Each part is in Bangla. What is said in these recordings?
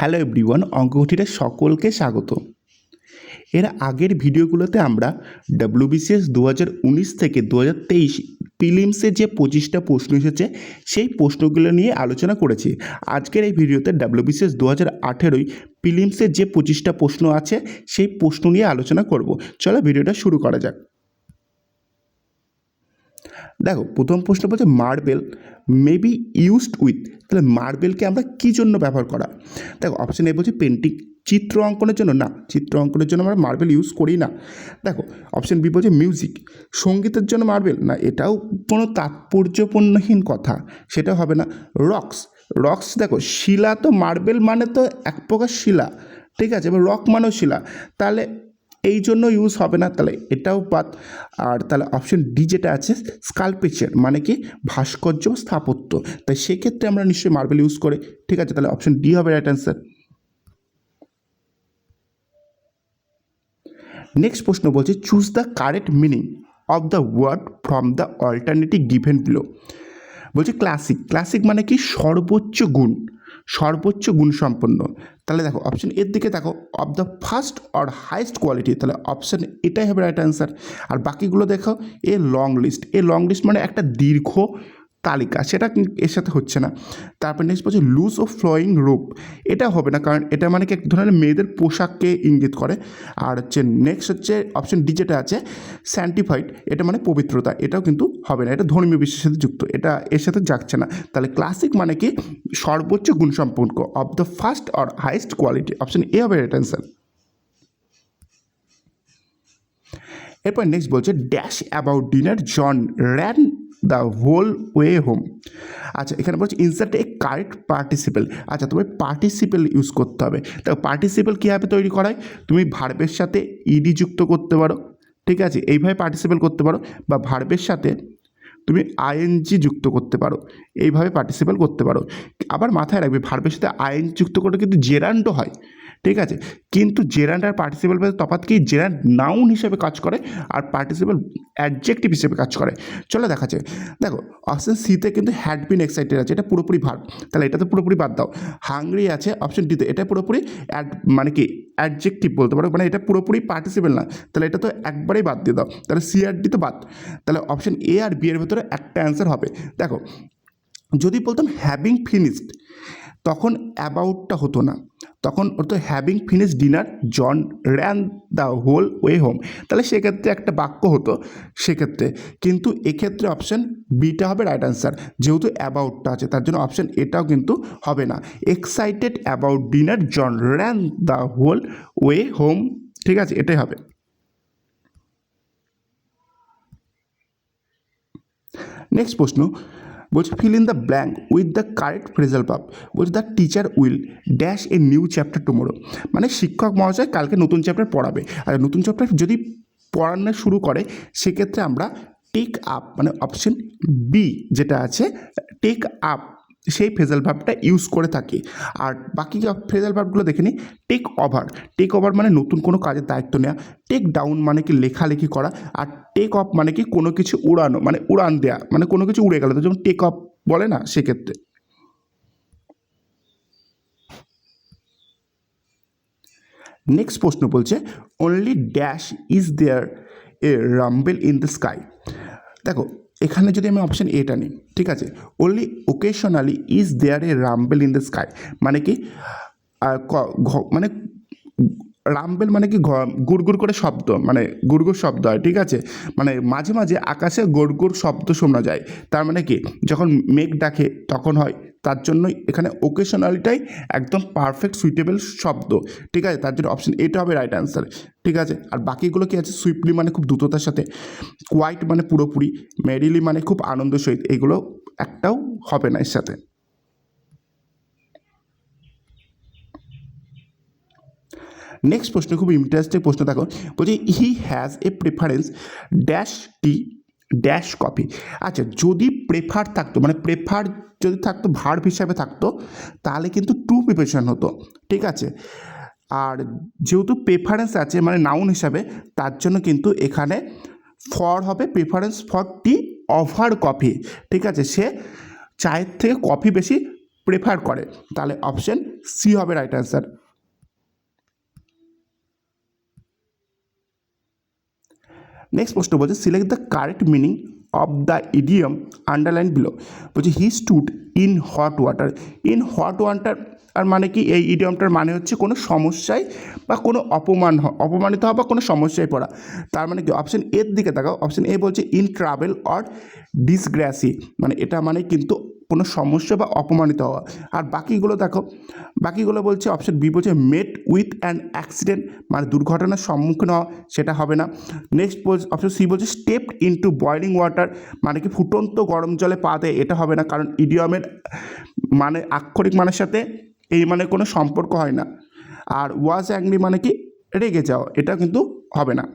হ্যালো এভরিওয়ান, অঙ্কঘটিতে সকলকে স্বাগত। এর আগের ভিডিওগুলোতে আমরা ডব্লিউবিসিএস 2019 থেকে 2023 প্রিলিমসে যে 25টা প্রশ্ন এসেছে সেই প্রশ্নগুলো নিয়ে আলোচনা করেছি। আজকের এই ভিডিওতে ডব্লিউবিসিএস 2018 প্রিলিমসে যে 25টা প্রশ্ন আছে সেই প্রশ্ন নিয়ে আলোচনা করব। চলো ভিডিওটা শুরু করা যাক। দেখো, প্রথম প্রশ্ন বলছে marble may be used with. তাহলে মার্বেলকে আমরা কী জন্য ব্যবহার করা? দেখো, অপশান এ বলছে পেন্টিং, চিত্র অঙ্কনের জন্য না, চিত্র অঙ্কনের জন্য আমরা মার্বেল ইউজ করি না। দেখো, অপশান বি বলছে মিউজিক, সঙ্গীতের জন্য মার্বেল না, এটাও কোনো তাৎপর্যপূর্ণহীন কথা, সেটা হবে না। রক্স, রক্স দেখো শিলা, তো মার্বেল মানে তো এক প্রকার শিলা, ঠিক আছে, এবার রক মানেও শিলা, তাহলে এই জন্য ইউজ হবে না, তাহলে এটাও বাদ। আর তাহলে অপশন ডি যেটা আছে স্কাল্পচার মানে কি ভাস্কর্য স্থাপত্য, তাই সেক্ষেত্রে আমরা নিশ্চয়ই মার্বেল ইউজ করে, ঠিক আছে, তাহলে অপশন ডি হবে রাইট অ্যান্সার। নেক্সট প্রশ্ন বলছে choose the correct meaning of the word from the alternative given below. বলছে ক্লাসিক, ক্লাসিক মানে কি সর্বোচ্চ গুণ, সর্বোচ্চ গুণসম্পন্ন। তাহলে দেখো অপশন এর দিকে দেখো, of the first or highest quality, তাহলে অপশন এটাই হবে রাইট অ্যান্সার। আর বাকিগুলো দেখো a long list, a long list মানে একটা দীর্ঘ তালিকা, সেটা এর সাথে হচ্ছে না। তারপর নেক্সট বলছে লুজ ও ফ্লোয়িং রূপ, এটা হবে না, কারণ এটা মানে কি এক ধরনের মেয়েদের পোশাককে ইঙ্গিত করে। আর হচ্ছে নেক্সট হচ্ছে অপশন ডি যেটা আছে স্যান্টিফাইড, এটা মানে পবিত্রতা, এটাও কিন্তু হবে না, এটা ধর্মীয় বিশ্বাসের সাথে যুক্ত, এটা এর সাথে যাচ্ছে না। তাহলে ক্লাসিক মানে কি সর্বোচ্চ গুণসম্পন্ন, of the first or highest quality, option A হবে রাইট অ্যান্সার। এরপর নেক্সট বলছে dash about dinner John ran the whole way home. আচ্ছা, এখানে বলছে ইনসার্ট এ কারেক্ট পার্টিসিপেল। আচ্ছা, তোমার পার্টিসিপেল ইউজ করতে হবে। দেখো পার্টিসিপেল কীভাবে তৈরি করায়, তুমি ভার্বের সাথে ইডি যুক্ত করতে পারো, ঠিক আছে, এইভাবে পার্টিসিপেল করতে পারো, বা ভার্বের সাথে তুমি আইএনজি যুক্ত করতে পারো, এইভাবে পার্টিসিপেল করতে পারো। আবার মাথায় রাখবে ভার্বের সাথে আইএনজি যুক্ত করলে কিন্তু জেরান্ডও হয়, ঠিক আছে, কিন্তু জেরান্ড আর পার্টিসিপেল তফাৎ কি, জেরান্ড নাউন হিসেবে কাজ করে আর পার্টিসিপেল অ্যাডজেক্টিভ হিসেবে কাজ করে। চলো দেখা যায়। দেখো অপশন সিতে কিন্তু হ্যাড বিন এক্সাইটেড আছে, এটা পুরোপুরি ভার্ব, তাহলে এটা তো পুরোপুরি বাদ দাও। হাংরি আছে অপশন ডিতে, এটা পুরোপুরি মানে কি অ্যাডজেক্টিভ বলতে পারো, মানে এটা পুরোপুরি পার্টিসিপেল না, তাহলে এটা তো একবারেই বাদ দিয়ে দাও, তাহলে সি আর ডি তো বাদ। তাহলে অপশন এ আর বি এর ভেতরে একটা অ্যান্সার হবে। দেখো যদি বলতাম হ্যাভিং ফিনিশড, তখন অ্যাবাউটটা হতো না, তখন তো having finished dinner John ran the whole way home, তাহলে সেক্ষেত্রে একটা বাক্য হতো সেক্ষেত্রে, কিন্তু এক্ষেত্রে অপশান বিটা হবে রাইট অ্যান্সার, যেহেতু অ্যাবাউটটা আছে তার জন্য অপশান এটাও কিন্তু হবে না। Excited about dinner John ran the whole way home, ঠিক আছে, এটাই হবে। নেক্সট প্রশ্ন বলছে fill in the blank with the correct phrasal verb. বলছে the teacher will dash a new chapter tomorrow, মানে শিক্ষক মহাশয় কালকে নতুন চ্যাপ্টার পড়াবে, আর নতুন চ্যাপ্টার যদি পড়ানো শুরু করে সেক্ষেত্রে আমরা টেক আপ, মানে অপশন বি যেটা আছে টেক আপ, সেই ফ্রেজাল ভার্বটা ইউজ করে থাকি। আর বাকি ফ্রেজাল ভার্বগুলো দেখে নিই। টেক ওভার, টেক ওভার মানে নতুন কোনো কাজের দায়িত্ব নেওয়া। টেক ডাউন মানে কি লেখালেখি করা। আর টেক অফ মানে কি কোনো কিছু উড়ানো, মানে উড়ান দেওয়া, মানে কোনো কিছু উড়ে গেল, তো যেমন টেক অফ বলে না, সেক্ষেত্রে। নেক্সট প্রশ্ন বলছে only dash is there a rumble in the sky. দেখো এখানে যদি আমি অপশান এটা নিই, ঠিক আছে, only occasionally is there a rumble in the sky, মানে কি মানে রাম্বেল মানে কি গুড়গুড় করে শব্দ, মানে গুড়গুড় শব্দ হয়, ঠিক আছে, মানে মাঝে মাঝে আকাশে গুড়গুড় শব্দ শোনা যায়, তার মানে কি যখন মেঘ ডাকে তখন হয়, তার জন্যই এখানে ওকেশনালিটাই একদম পারফেক্ট সুইটেবল শব্দ, ঠিক আছে, তার জন্য অপশন এটা হবে রাইট অ্যান্সার, ঠিক আছে। আর বাকিগুলো কি আছে, সুইফটলি মানে খুব দ্রুততার সাথে, কোয়াইট মানে পুরোপুরি, মেরিলি মানে খুব আনন্দ সহিত, এগুলো একটাও হবে না এর সাথে। নেক্সট প্রশ্ন খুব ইন্টারেস্টিং প্রশ্ন, দেখো বলছি he has a preference dash T dash coffee. আচ্ছা, যদি প্রেফার থাকতো, মানে প্রেফার যদি থাকতো ভার্ব হিসাবে থাকতো তাহলে কিন্তু টু প্রিপোজিশন হতো, ঠিক আছে, আর যেহেতু প্রেফারেন্স আছে মানে নাউন হিসাবে, তার জন্য কিন্তু এখানে ফর হবে, preference for T over coffee, ঠিক আছে, সে চায়ের থেকে কফি বেশি প্রেফার করে, তাহলে অপশন সি হবে রাইট অ্যান্সার। নেক্সট প্রশ্ন বলছে select the correct meaning of the idiom underline below. বলছে he stood in hot water. In hot water আর মানে কি, এই ইডিয়মটার মানে হচ্ছে কোনো সমস্যায় বা কোনো অপমানিত হওয়া বা কোনো সমস্যায় পড়া। তার মানে কি, অপশন এর দিকে তাকাও, অপশন এ বলছে ইন ট্রাভেল অর ডিসগ্রেসি, মানে এটা মানে কিন্তু কোনো সমস্যা বা অপমানিত হওয়া। আর বাকিগুলো দেখো, বাকিগুলো বলছে অপশন বি বলছে মেট উইথ অ্যান অ্যাক্সিডেন্ট, মানে দুর্ঘটনার সম্মুখীন হওয়া, সেটা হবে না। নেক্সট অপশন সি বলছে স্টেপড ইনটু বয়লিং ওয়াটার, মানে কি ফুটন্ত গরম জলে পা দেয়, এটা হবে না, কারণ ইডিয়মের মানে আক্ষরিক মানের সাথে এই মানে কোনো সম্পর্ক হয় না। আর ওয়াজ অ্যাংরি মানে কি রেগে যাও, এটা কিন্তু হবে না।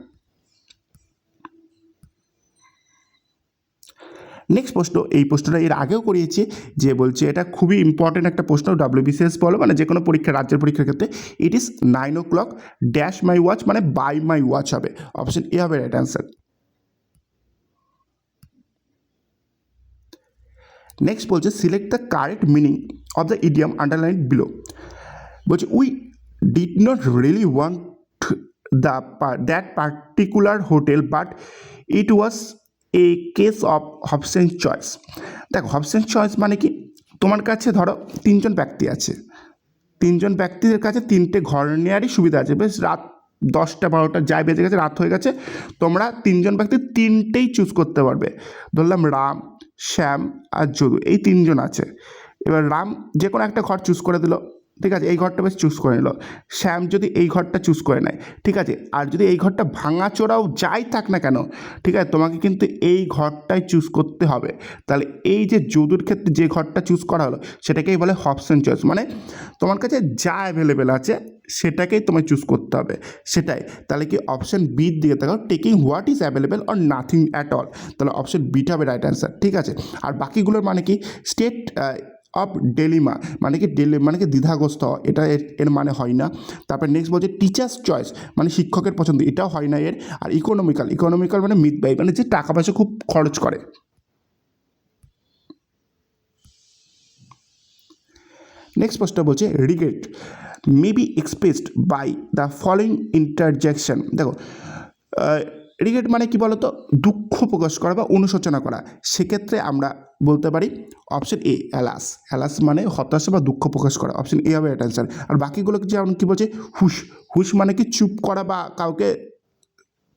নেক্সট প্রশ্ন, এই প্রশ্নটা এর আগেও করিয়েছি, যে বলছে এটা খুবই ইম্পর্টেন্ট একটা প্রশ্ন, WBCS বলো মানে যে কোনো পরীক্ষা, রাজ্যের পরীক্ষার ক্ষেত্রে। It is 9 o'clock dash my watch, মানে বাই মাই ওয়াচ হবে, অপশন এ হবে রাইট অ্যান্সার। নেক্সট বলছে select the correct meaning of the idiom underline below. বলছে we did not really want that particular hotel but it was a case of Hobson's choice. দেখো হবসেন্স চয়েস মানে কি, তোমার কাছে ধরো 3জন ব্যক্তি আছে, 3জন ব্যক্তিদের কাছে 3টে ঘর নেওয়ারই সুবিধা আছে, বেশ রাত 10টা 12টা যাই বেজে গেছে, রাত হয়ে গেছে, তোমরা 3জন ব্যক্তি 3টেই চুজ করতে পারবে। ধরলাম রাম, শ্যাম আর যদু, এই 3জন আছে। এবার রাম যে কোনো একটা ঘর চুজ করে দিল, ঠিক আছে, এই ঘরটা বেশ চুজ করে নিল। শ্যাম যদি এই ঘরটা চুজ করে নেয়, ঠিক আছে, আর যদি এই ঘরটা ভাঙাচোরাও যাই থাক না কেন, ঠিক আছে, তোমাকে কিন্তু এই ঘরটাই চুজ করতে হবে। তাহলে এই যে যদুর ক্ষেত্রে যে ঘরটা চুজ করা হলো সেটাকেই বলে হবসেন্স চয়েস, মানে তোমার কাছে যা অ্যাভেলেবেল আছে সেটাকেই তোমায় চুজ করতে হবে, সেটাই। তাহলে কি অপশন বির দিকে দেখো, taking what is available or nothing at all, তাহলে অপশন বিটা হবে রাইট অ্যান্সার, ঠিক আছে। আর বাকিগুলোর মানে কি, স্টেট অফ ডেলিমা মানে কি, মানে কি দ্বিধাগ্রস্ত, এটা এর মানে হয় না। তারপর নেক্সট বলছে টিচার্স চয়েস, মানে শিক্ষকের পছন্দ, এটাও হয় না এর। আর ইকোনমিক্যাল মানে মিতব্যয়ী, মানে যে টাকা পয়সা খুব খরচ করে। নেক্সট প্রশ্ন বলছে regret may be expressed by the following interjection. দেখো রিগ্রেট মানে কি বলতো, দুঃখ প্রকাশ করা বা অনুশোচনা করা, সেক্ষেত্রে আমরা বলতে পারি অপশন এ অ্যালাস মানে হতাশা বা দুঃখ প্রকাশ করা, অপশন এ হবে রাইট অ্যান্সার। আর বাকিগুলো যেমন কি বলছে হুশ মানে কি চুপ করা বা কাউকে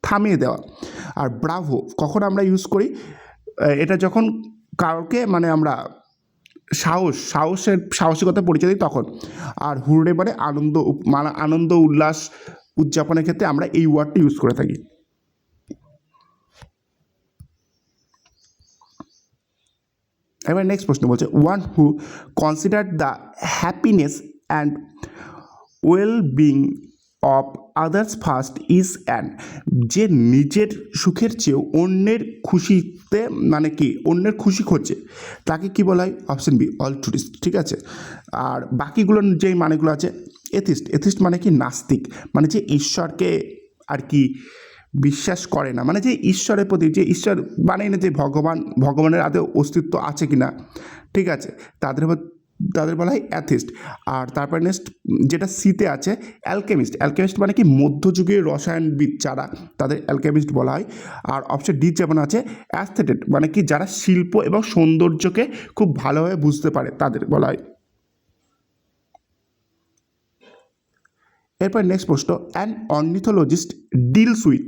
থামিয়ে দেওয়া। আর ব্রাভো কখন আমরা ইউজ করি, এটা যখন কাউকে মানে আমরা সাহসিকতা পরিচয় দিই তখন। আর হুররে মানে আনন্দ উল্লাস উদযাপনের ক্ষেত্রে আমরা এই ওয়ার্ডটি ইউজ করে থাকি। এবার নেক্সট প্রশ্ন বলছে one who consider the happiness and well being of others first is an, যে নিজের সুখের চেয়েও অন্যের খুশিতে মানে কি অন্যের খুশি খোঁজে, তাকে কি বলা হয়, অপশন বি অলট্রুইস্ট, ঠিক আছে। আর বাকিগুলোর যেই মানেগুলো আছে, এথিস্ট মানে কি নাস্তিক, মানে যে ঈশ্বরকে আর কি বিশ্বাস করে না, মানে যে ঈশ্বরের প্রতি, যে ঈশ্বর মানে না, যে ভগবানের আদৌ অস্তিত্ব আছে কি না, ঠিক আছে, তাদের বলা হয় অ্যাথিস্ট। আর তারপর নেক্সট যেটা সিতে আছে অ্যালকেমিস্ট মানে কি মধ্যযুগীয় রসায়নবিদ যারা, তাদের অ্যালকেমিস্ট বলা হয়। আর অপশন ডি যেমন আছে অ্যাস্থেটেট, মানে কি যারা শিল্প এবং সৌন্দর্যকে খুব ভালোভাবে বুঝতে পারে, তাদের বলা হয়। এরপর নেক্সট প্রশ্ন অ্যান অর্নিথোলজিস্ট ডিলস উইথ,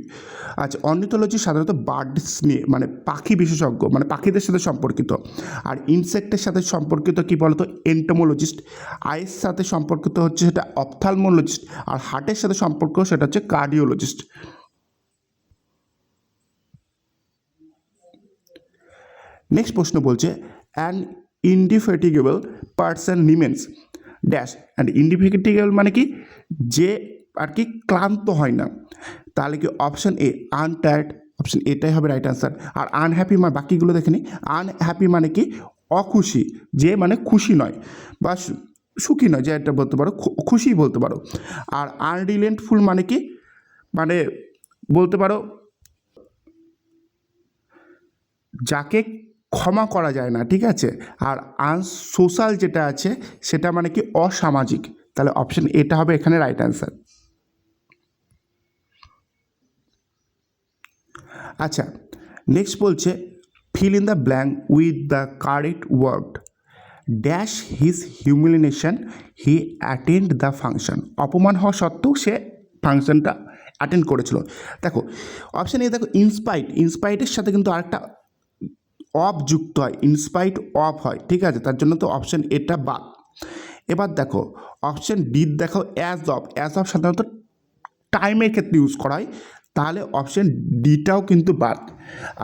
আচ্ছা অর্নিথোলজি সাধারণত বার্ডস নিয়ে, মানে পাখি বিশেষজ্ঞ, মানে পাখিদের সাথে সম্পর্কিত। আর ইনসেক্টের সাথে সম্পর্কিত কি বলতো, এন্টোমোলজিস্ট। আইয়ের সাথে সম্পর্কিত হচ্ছে সেটা অপথালমোলজিস্ট। আর হার্টের সাথে সম্পর্ক সেটা হচ্ছে কার্ডিওলজিস্ট। নেক্সট প্রশ্ন বলছে an indefatigable person remains dash, and indefatigable মানে কি যে আর কি ক্লান্ত হয় না, তাহলে কি অপশন এ আনটায়ার্ড, অপশন এটাই হবে রাইট অ্যান্সার। আর আনহ্যাপি মানে বাকিগুলো দেখে নিই, আনহ্যাপি মানে কি অখুশি, যে মানে খুশি নয় বা সুখী নয়, যে এটা বলতে পারো খুশি বলতে পারো। আর আনরিলেন্টফুল মানে কি, মানে বলতে পারো যাকে ক্ষমা করা যায় না, ঠিক আছে। আর আনসোশ্যাল যেটা আছে সেটা মানে কি অসামাজিক। তাহলে অপশন এটা হবে এখানে রাইট অ্যান্সার। আচ্ছা, নেক্সট বলছে fill in the blank with the correct word dash his humiliation he attend the function. অপমান হওয়া সত্ত্বেও সে ফাংশনটা অ্যাটেন্ড করেছিল। দেখো অপশান এ দেখো ইনস্পাইটের সাথে কিন্তু আরেকটা অফ যুক্ত হয়, ইনস্পাইট অফ হয়, ঠিক আছে, তার জন্য তো অপশান এটা বাদ। এবার দেখো অপশান ডি দেখো অ্যাজ অফ সাধারণত টাইমের ক্ষেত্রে ইউজ করা হয়, তাহলে অপশান ডিটাও কিন্তু বাদ।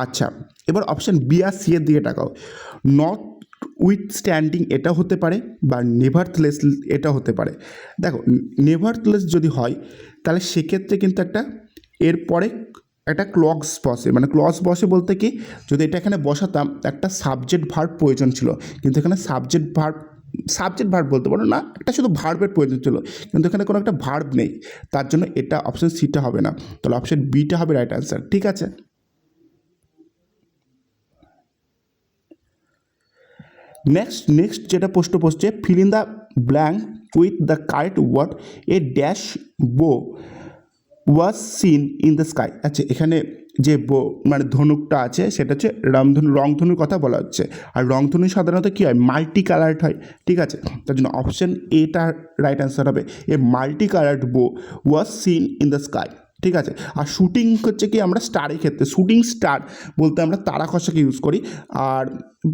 আচ্ছা, এবার অপশান বি আর সি এর দিকে তাকাও। নট উইথস্ট্যান্ডিং এটা হতে পারে, বা নেভারথলেস এটা হতে পারে। দেখো নেভারথলেস যদি হয় তাহলে সেক্ষেত্রে কিন্তু একটা এরপরে একটা ক্লজ বসে, মানে ক্লজ বসে বলতে কি, যদি এটা এখানে বসাতাম একটা সাবজেক্ট ভার্ব প্রয়োজন ছিল, কিন্তু এখানে সাবজেক্ট ভার্ব বলতে পারো না, একটা শুধু ভার্বের প্রয়োজন ছিল, কিন্তু এখানে কোনো একটা ভার্ব নেই, তার জন্য এটা অপশন সিটা হবে না, তাহলে অপশন বিটা হবে রাইট অ্যান্সার, ঠিক আছে। নেক্সট যেটা প্রশ্ন বসছে, fill in the blank with the correct word a dash bow was seen in the sky. আচ্ছা, এখানে যে মানে ধনুকটা আছে সেটা হচ্ছে রংধনুর কথা বলা হচ্ছে, আর রংধনু সাধারণত কী হয়, মাল্টি কালার্ড হয়, ঠিক আছে, তার জন্য অপশন এটা রাইট অ্যান্সার হবে। এ মাল্টি কালার্ড বো was seen in the sky, ঠিক আছে। আর শুটিং হচ্ছে কি, আমরা স্টারের ক্ষেত্রে শুটিং স্টার বলতে আমরা তারা খসাকে ইউজ করি, আর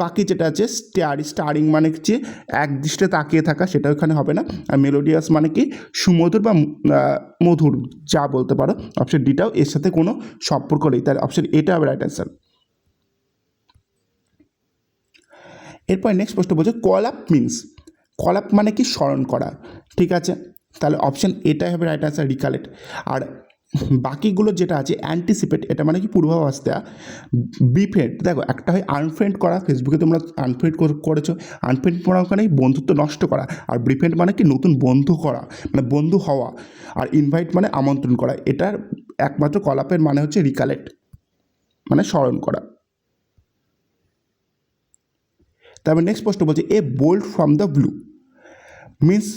বাকি যেটা আছে স্টারিং মানে হচ্ছে এক দৃষ্টে তাকিয়ে থাকা, সেটা ওখানে হবে না। আর মেলোডিয়াস মানে কি সুমধুর বা মধুর যা বলতে পারো, অপশন ডিটাও এর সাথে কোনো সম্পর্ক নেই, তাহলে অপশন এটা হবে রাইট অ্যান্সার। এরপর নেক্সট প্রশ্ন বলছে কল আপ মানে কি স্মরণ করা, ঠিক আছে, তাহলে অপশন এটাই হবে রাইট অ্যান্সার, রিকালেক্ট। আর বাকিগুলো যেটা আছে অ্যান্টিসিপেট এটা মানে কি পূর্বাভাস দেওয়া। বিফ্রেন্ড দেখো একটা হয় আনফ্রেন্ড করা, ফেসবুকে তোমরা আনফ্রেন্ড করেছো, আনফ্রেন্ড করা মানে বন্ধুত্ব নষ্ট করা, আর বিফ্রেন্ড মানে কি নতুন বন্ধু করা, মানে বন্ধু হওয়া, আর ইনভাইট মানে আমন্ত্রণ করা। এটার একমাত্র কলাপের মানে হচ্ছে রিকালেক্ট, মানে স্মরণ করা। তারপর নেক্সট প্রশ্ন বলছে a bolt from the blue means,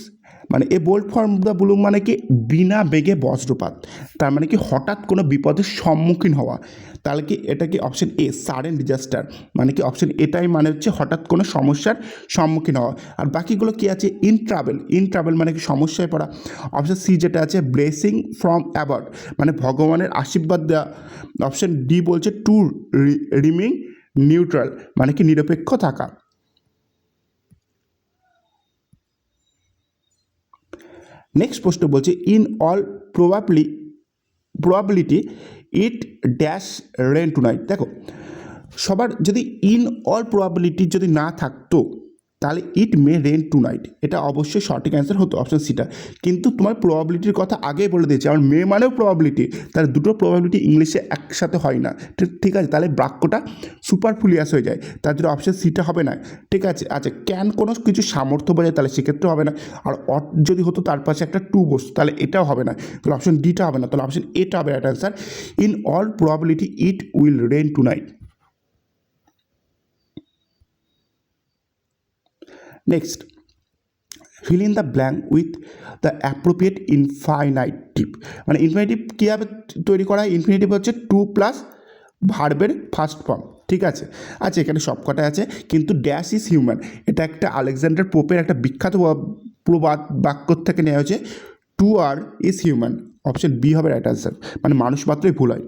মানে a bolt from the blue মানে কি বিনা বেগে বজ্রপাত, তার মানে কি হঠাৎ কোনো বিপদের সম্মুখীন হওয়া, তাহলে কি এটা কি অপশন এ সাডেন ডিজাস্টার, মানে কি অপশন এটাই মানে হচ্ছে হঠাৎ কোনো সমস্যার সম্মুখীন হওয়া। আর বাকিগুলো কি আছে ইন ট্রাভেল মানে কি সমস্যায় পড়া। অপশন সি যেটা আছে ব্লেসিং ফ্রম অ্যাবাউট মানে ভগবানের আশীর্বাদ দেওয়া। অপশন ডি বলছে টু রিমেইন নিউট্রাল মানে কি নিরপেক্ষ থাকা। নেক্সট প্রশ্ন বলছে in all probability it dash rain tonight. দেখো সবার যদি ইন অল প্রবাবিলিটি যদি না থাকতো তাহলে ইট মে রেন টু নাইট, এটা অবশ্যই সঠিক অ্যান্সার হতো অপশন সিটা, কিন্তু তোমার প্রবাবিলিটির কথা আগেই বলে দিয়েছে, আর মে মানেও প্রবাবিলিটি, তাহলে দুটো প্রবাবিলিটি ইংলিশে একসাথে হয় না, ঠিক আছে, তাহলে বাক্যটা সুপারফ্লুয়াস হয়ে যায়, তার জন্য অপশন সিটা হবে না, ঠিক আছে। আচ্ছা, ক্যান কোনো কিছু সামর্থ্য বোঝায় তাহলে সেক্ষেত্রে হবে না, আর অট যদি হতো তার পাশে একটা টু বসতো তাহলে এটাও হবে না, তাহলে অপশন ডিটা হবে না, তাহলে অপশন এটা হবে right answer, in all probability it will rain tonight. Next fill in the blank with the appropriate infinitive, মানে ইনফিনিটিভ কীভাবে তৈরি করা হয়, ইনফিনিটিভ হচ্ছে টু প্লাস ভার্বের ফার্স্ট ফর্ম, ঠিক আছে। আচ্ছা, এখানে সব কটা আছে, কিন্তু ড্যাশ ইজ হিউম্যান এটা একটা আলেকজান্ডার পোপের একটা বিখ্যাত প্রবাদ বাক্য থেকে নেওয়া হয়েছে, to err is human, option B হবে রাইট অ্যান্সার, মানে মানুষ মাত্রই ভুল হয়,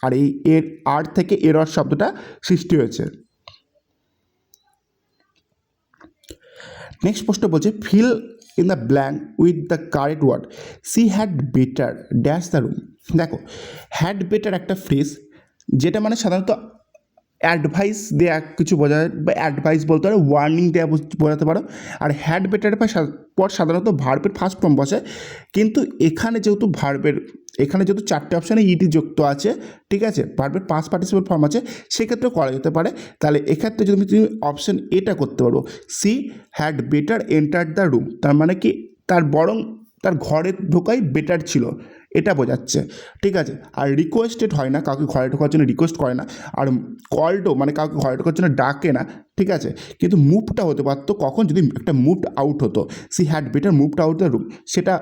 আর এই এর আর থেকে এরর শব্দটা সৃষ্টি হয়েছে। নেক্সট প্রশ্ন বলছে fill in the blank with the correct word she had better dash the room. দেখো হ্যাড বেটার একটা ফ্রেজ, যেটা মানে সাধারণত অ্যাডভাইস দেওয়া কিছু বোঝায়, বা অ্যাডভাইস বলতে পারো, ওয়ার্নিং দেওয়া বোঝাতে পারো, আর হ্যাড বেটার পর সাধারণত ভার্বের ফার্স্ট ফর্ম বসে, কিন্তু এখানে যেহেতু চারটে অপশানে ইডি যুক্ত আছে, ঠিক আছে, ভার্বের পাস্ট পার্টিসিপেল ফর্ম আছে, সেক্ষেত্রেও করা যেতে পারে, তাহলে এক্ষেত্রে যদি তুমি অপশান এটা করতে পারবো, C had better enter the room, তার মানে কি তার ঘরে ঢোকাই বেটার ছিল, এটা বোঝাচ্ছে, ঠিক আছে। আর রিকোয়েস্টেড হয় না, কাউকে ঘরে ঢোকার জন্য রিকোয়েস্ট করে না। আর কলডও মানে কাউকে ঘরে ঢোকার জন্য ডাকে না, ঠিক আছে। কিন্তু মুভটা হতে পারতো কখন, যদি একটা মুভড আউট হতো, C had better moved out the room, সেটা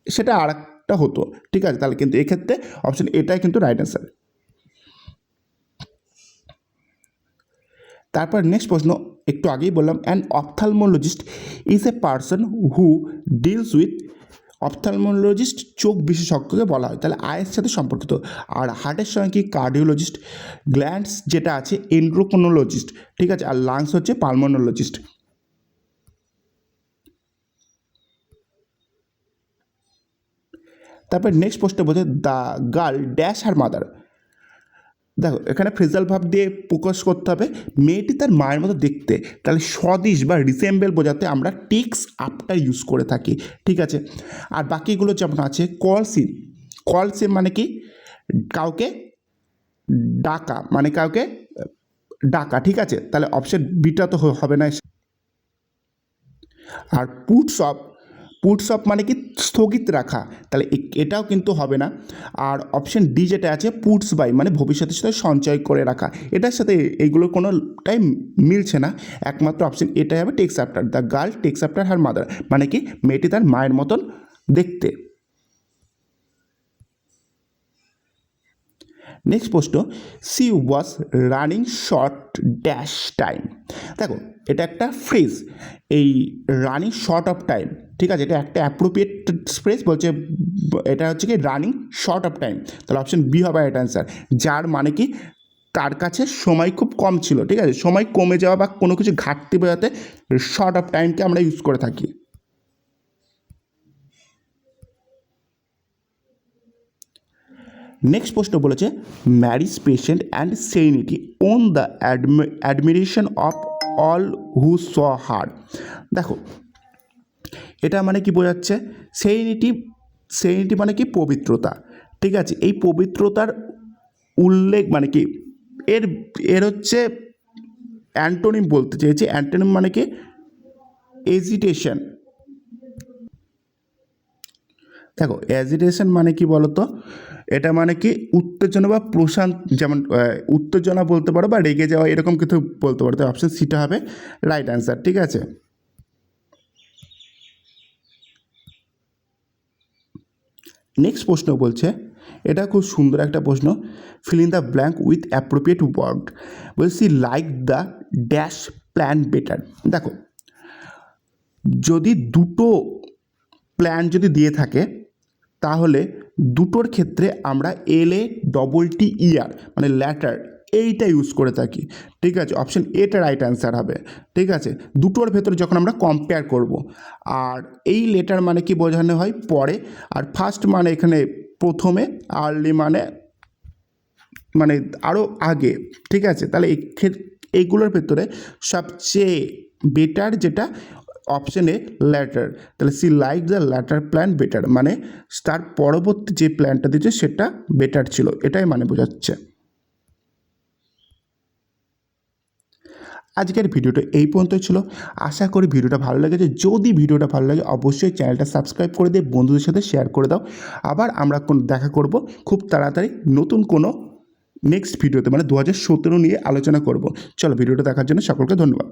সেটা আর একটা হতো, ঠিক আছে। তাহলে কিন্তু এক্ষেত্রে অপশন এটাই কিন্তু রাইট অ্যান্সার। তারপর নেক্সট প্রশ্ন, একটু আগেই বললাম, an ophthalmologist is a person who deals with, ophthalmologist চোখ বিশেষজ্ঞকে বলা হয়, তাহলে আয়ের সাথে সম্পর্কিত। আর হার্টের সঙ্গে কি কার্ডিওলজিস্ট, গ্ল্যান্ডস যেটা আছে এন্ড্রোক্রোনোলজিস্ট, ঠিক আছে। আর লাংস হচ্ছে পালমোনোলজিস্ট। তারপর নেক্সট প্রশ্ন বলছে the girl dash her mother. দেখো এখানে ফ্রেজাল ভাব দিয়ে ফোকাস করতে হবে, মেয়েটি তার মায়ের মতো দেখতে, তাহলে সদিশ বা রিসেম্বল বোঝাতে আমরা টেক্স আফটার ইউজ করে থাকি, ঠিক আছে। আর বাকিগুলো যেমন আছে কলসিন, কলসিন মানে কি কাউকে ডাকা, মানে কাউকে ডাকা, ঠিক আছে। তাহলে অপশন বিটা তো হবে না। আর পুটস অফ, পুটস অফ মানে কি স্থগিত রাখা, তাহলে এটাও কিন্তু হবে না। আর অপশন ডি যেটা আছে পুটস বাই মানে ভবিষ্যতের সাথে সঞ্চয় করে রাখা, এটার সাথে এইগুলোর কোনোটাই মিলছে না। একমাত্র অপশন এটাই হবে takes after, the girl takes after her mother, মানে কি মেয়েটি তার মায়ের মতন দেখতে। নেক্সট প্রশ্ন, C was running short dash time. দেখো এটা একটা ফ্রেজ, এই রানিং শর্ট অফ টাইম, ঠিক আছে, এটা একটা অ্যাপ্রোপ্রিয়েট ফ্রেজ বলছে, এটা হচ্ছে কি রানিং শর্ট অফ টাইম, তাহলে অপশন বি হবে রাইট অ্যান্সার। যার মানে কি তার কাছে সময় খুব কম ছিল, ঠিক আছে, সময় কমে যাওয়া বা কোনো কিছু ঘাটতি বোঝাতে শর্ট অফ টাইমকে আমরা ইউজ করে থাকি। নেক্সট প্রশ্ন বলেছে marriage patient and serenity won the admiration of all who saw her. দেখো এটা মানে কি বোঝাচ্ছে, সেরিনিটি, সেরিনিটি মানে কি পবিত্রতা, ঠিক আছে। এই পবিত্রতার উল্লেখ মানে কি এর এর হচ্ছে অ্যান্টোনিম বলতে চেয়েছি, অ্যান্টোনিম মানে কি এজিটেশন। দেখো অ্যাজিটেশন মানে কি বলতো, এটা মানে কি উত্তেজনা বা প্রশান্ত, যেমন উত্তেজনা বলতে পারো বা রেগে যাওয়া, এরকম কিছু বলতে পারো। তো অপশন সিটা হবে রাইট অ্যান্সার, ঠিক আছে। নেক্সট প্রশ্ন বলছে, এটা খুব সুন্দর একটা প্রশ্ন, fill in the blank with appropriate word. বলছি like the dash plan better. দেখো যদি দুটো প্ল্যান যদি দিয়ে থাকে, তাহলে দুটোর ক্ষেত্রে আমরা LATTER মানে ল্যাটার এইটা ইউজ করে থাকি, ঠিক আছে। অপশন এটা রাইট অ্যান্সার হবে, ঠিক আছে। দুটোর ভেতরে যখন আমরা কম্পেয়ার করব, আর এই লেটার মানে কি বোঝানো হয় পরে, আর ফার্স্ট মানে এখানে প্রথমে, আর্লি মানে মানে আরও আগে, ঠিক আছে। তাহলে এইগুলোর ভেতরে সবচেয়ে বেটার যেটা অপশানে ল্যাটার, তাহলে she like the latter plan better, মানে তার পরবর্তী যে প্ল্যানটা দিয়েছে সেটা বেটার ছিল, এটাই মানে বোঝাচ্ছে। আজকের ভিডিওটা এই পর্যন্তই ছিল, আশা করি ভিডিওটা ভালো লেগেছে। যদি ভিডিওটা ভালো লাগে অবশ্যই চ্যানেলটা সাবস্ক্রাইব করে দিয়ে বন্ধুদের সাথে শেয়ার করে দাও। আবার আমরা দেখা করব খুব তাড়াতাড়ি নতুন কোনো নেক্সট ভিডিওতে, মানে 2017 নিয়ে আলোচনা করব। চলো ভিডিওটা দেখার জন্য সকলকে ধন্যবাদ।